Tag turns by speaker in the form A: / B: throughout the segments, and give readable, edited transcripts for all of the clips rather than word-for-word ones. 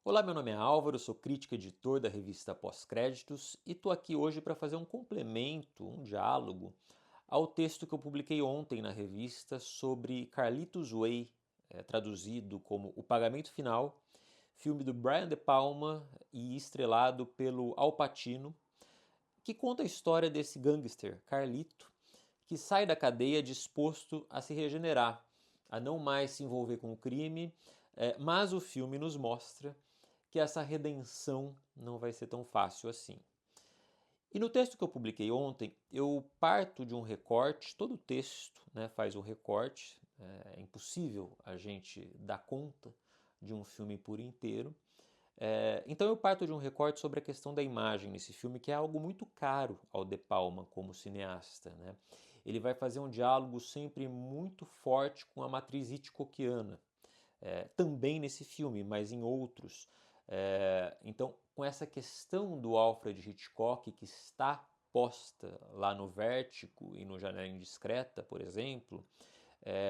A: Olá, meu nome é Álvaro, sou crítico e editor da revista Pós-Créditos e estou aqui hoje para fazer um complemento, um diálogo, ao texto que eu publiquei ontem na revista sobre Carlitos Way, traduzido como O Pagamento Final, filme do Brian De Palma e estrelado pelo Al Pacino, que conta a história desse gangster, Carlito, que sai da cadeia disposto a se regenerar, a não mais se envolver com o crime, mas o filme nos mostra que essa redenção não vai ser tão fácil assim. E no texto que eu publiquei ontem, eu parto de um recorte, todo o texto, né, faz um recorte, é impossível a gente dar conta de um filme por inteiro. Então eu parto de um recorte sobre a questão da imagem nesse filme, que é algo muito caro ao De Palma como cineasta. Né? Ele vai fazer um diálogo sempre muito forte com a matriz hitchcockiana, também nesse filme, mas em outros. Então, com essa questão do Alfred Hitchcock, que está posta lá no Vértigo e no Janela Indiscreta, por exemplo,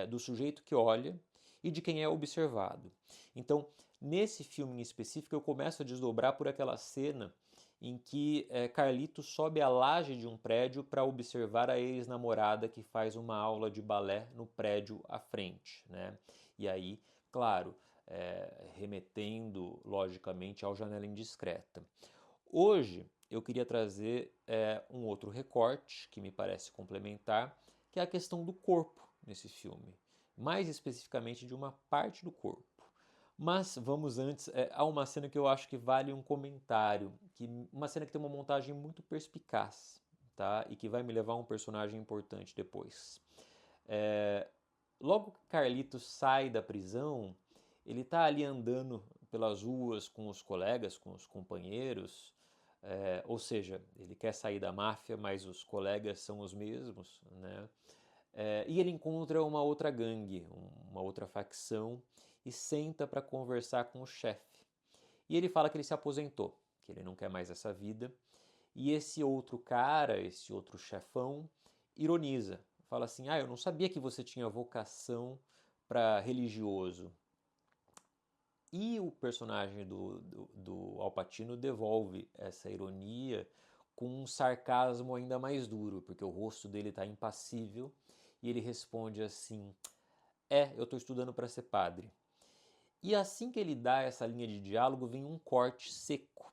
A: do sujeito que olha e de quem é observado. Então, nesse filme em específico, eu começo a desdobrar por aquela cena em que Carlito sobe a laje de um prédio para observar a ex-namorada que faz uma aula de balé no prédio à frente. Né? E aí, claro, remetendo logicamente ao Janela Indiscreta. Hoje eu queria trazer um outro recorte que me parece complementar, que é a questão do corpo nesse filme, mais especificamente de uma parte do corpo. Mas vamos antes a uma cena que eu acho que vale um comentário, uma cena que tem uma montagem muito perspicaz, tá? E que vai me levar a um personagem importante depois. Logo que Carlitos sai da prisão, ele está ali andando pelas ruas com os colegas, com os companheiros, ou seja, ele quer sair da máfia, mas os colegas são os mesmos, né? E ele encontra uma outra gangue, uma outra facção, e senta para conversar com o chefe. E ele fala que ele se aposentou, que ele não quer mais essa vida. E esse outro cara, esse outro chefão, ironiza. Fala assim: Ah, eu não sabia que você tinha vocação para religioso. E o personagem do Al Pacino devolve essa ironia com um sarcasmo ainda mais duro, porque o rosto dele está impassível e ele responde assim: eu estou estudando para ser padre. E assim que ele dá essa linha de diálogo, vem um corte seco.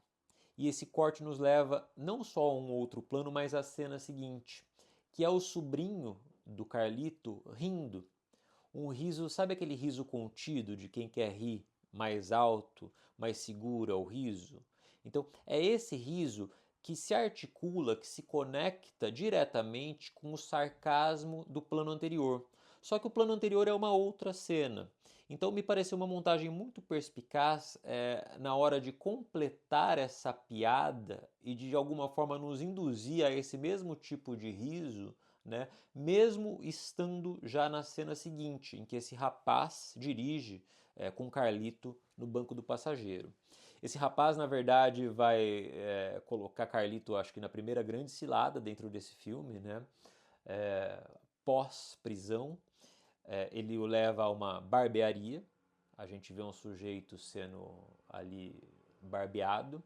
A: E esse corte nos leva não só a um outro plano, mas à cena seguinte, que é o sobrinho do Carlito rindo. Um riso, sabe aquele riso contido de quem quer rir mais alto, mais seguro o riso? Então, é esse riso que se articula, que se conecta diretamente com o sarcasmo do plano anterior. Só que o plano anterior é uma outra cena. Então me pareceu uma montagem muito perspicaz na hora de completar essa piada e de alguma forma nos induzir a esse mesmo tipo de riso, né? Mesmo estando já na cena seguinte, em que esse rapaz dirige com Carlito no banco do passageiro. Esse rapaz, na verdade, vai colocar Carlito, acho que na primeira grande cilada dentro desse filme, né? Pós-prisão, ele o leva a uma barbearia. A gente vê um sujeito sendo ali barbeado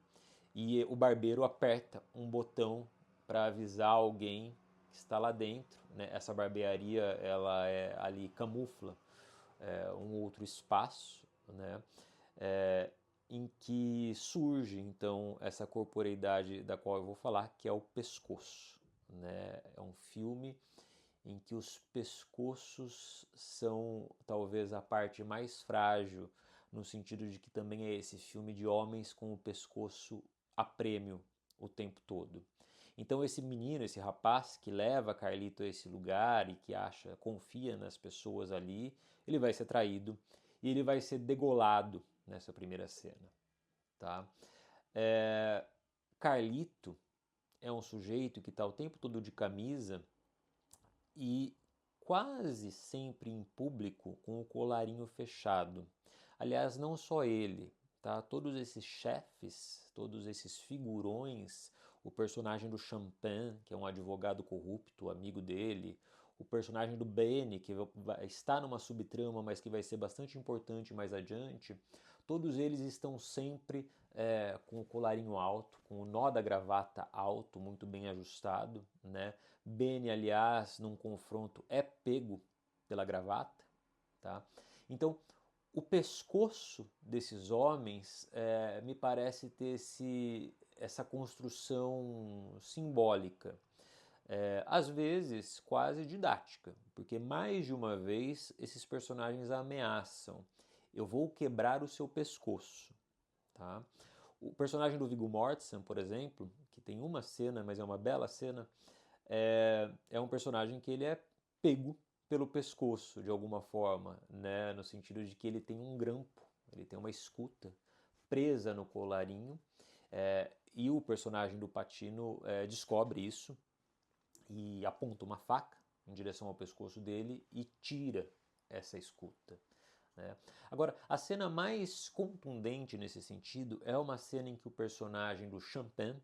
A: e o barbeiro aperta um botão para avisar alguém que está lá dentro. Né? Essa barbearia ela ali camufla um outro espaço, né? Em que surge então essa corporeidade da qual eu vou falar, que é o pescoço. Né? É um filme em que os pescoços são talvez a parte mais frágil, no sentido de que também é esse filme de homens com o pescoço a prêmio o tempo todo. Então esse menino, esse rapaz que leva Carlito a esse lugar e que acha, confia nas pessoas ali, ele vai ser traído e ele vai ser degolado nessa primeira cena, tá? Carlito é um sujeito que está o tempo todo de camisa e quase sempre em público com o colarinho fechado. Aliás, não só ele, tá? Todos esses chefes, todos esses figurões, o personagem do Champagne, que é um advogado corrupto, amigo dele, o personagem do Benny, que está numa subtrama, mas que vai ser bastante importante mais adiante, todos eles estão sempre com o colarinho alto, com o nó da gravata alto, muito bem ajustado, né? Benny, aliás, num confronto é pego pela gravata, tá? Então, o pescoço desses homens me parece ter essa construção simbólica, às vezes quase didática, porque mais de uma vez esses personagens ameaçam: eu vou quebrar o seu pescoço. Tá? O personagem do Viggo Mortensen, por exemplo, que tem uma cena, mas é uma bela cena, é um personagem que ele é pego pelo pescoço de alguma forma, né? No sentido de que ele tem um grampo, ele tem uma escuta presa no colarinho, e o personagem do Pacino descobre isso e aponta uma faca em direção ao pescoço dele e tira essa escuta. Né? Agora, a cena mais contundente nesse sentido é uma cena em que o personagem do Champagne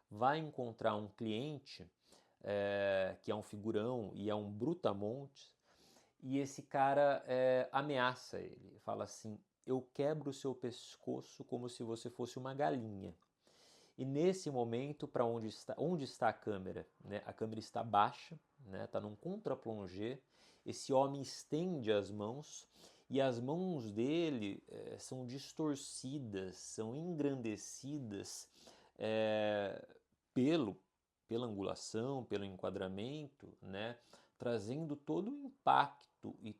A: vai encontrar um cliente que é um figurão e é um brutamontes, e esse cara ameaça ele, fala assim: eu quebro o seu pescoço como se você fosse uma galinha. E nesse momento, para onde está a câmera? Né? A câmera está baixa, né? Está num contra-plongé. Esse homem estende as mãos e as mãos dele são distorcidas, são engrandecidas é, pelo, pela angulação, pelo enquadramento, né? Trazendo todo o impacto e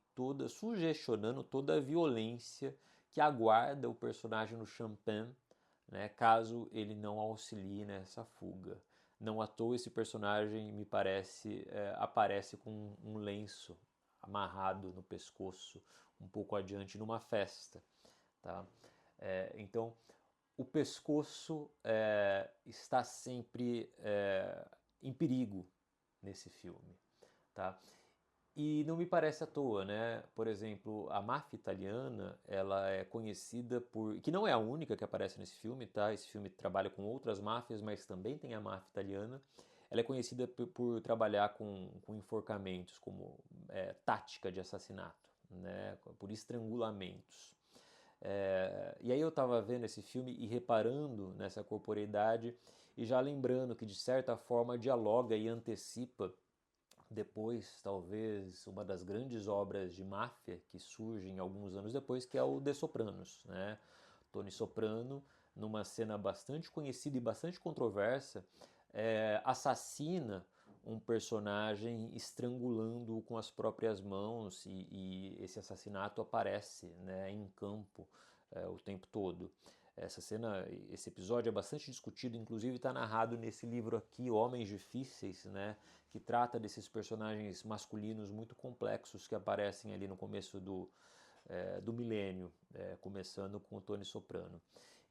A: sugestionando toda a violência que aguarda o personagem no Champagne, né, caso ele não auxilie nessa fuga. Não à toa esse personagem, me parece, aparece com um lenço amarrado no pescoço, um pouco adiante numa festa. Tá? Então, o pescoço está sempre em perigo nesse filme. Tá? E não me parece à toa, né? Por exemplo, a máfia italiana, ela é conhecida por... que não é a única que aparece nesse filme, tá? Esse filme trabalha com outras máfias, mas também tem a máfia italiana. Ela é conhecida por trabalhar com enforcamentos, como tática de assassinato, né? Por estrangulamentos. E aí eu estava vendo esse filme e reparando nessa corporeidade e já lembrando que, de certa forma, dialoga e antecipa depois, talvez, uma das grandes obras de máfia que surgem alguns anos depois, que é o The Sopranos, né? Tony Soprano, numa cena bastante conhecida e bastante controversa, assassina um personagem estrangulando-o com as próprias mãos e esse assassinato aparece, né, em campo o tempo todo. Essa cena, esse episódio é bastante discutido, inclusive está narrado nesse livro aqui, Homens Difíceis, né, que trata desses personagens masculinos muito complexos que aparecem ali no começo do milênio, começando com o Tony Soprano.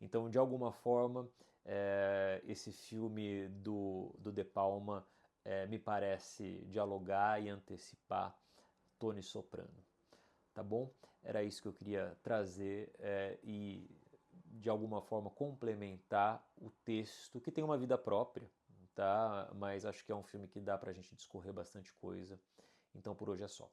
A: Então, de alguma forma, esse filme do De Palma me parece dialogar e antecipar Tony Soprano. Tá bom? Era isso que eu queria trazer e de alguma forma complementar o texto, que tem uma vida própria, tá? Mas acho que é um filme que dá pra gente discorrer bastante coisa. Então por hoje é só.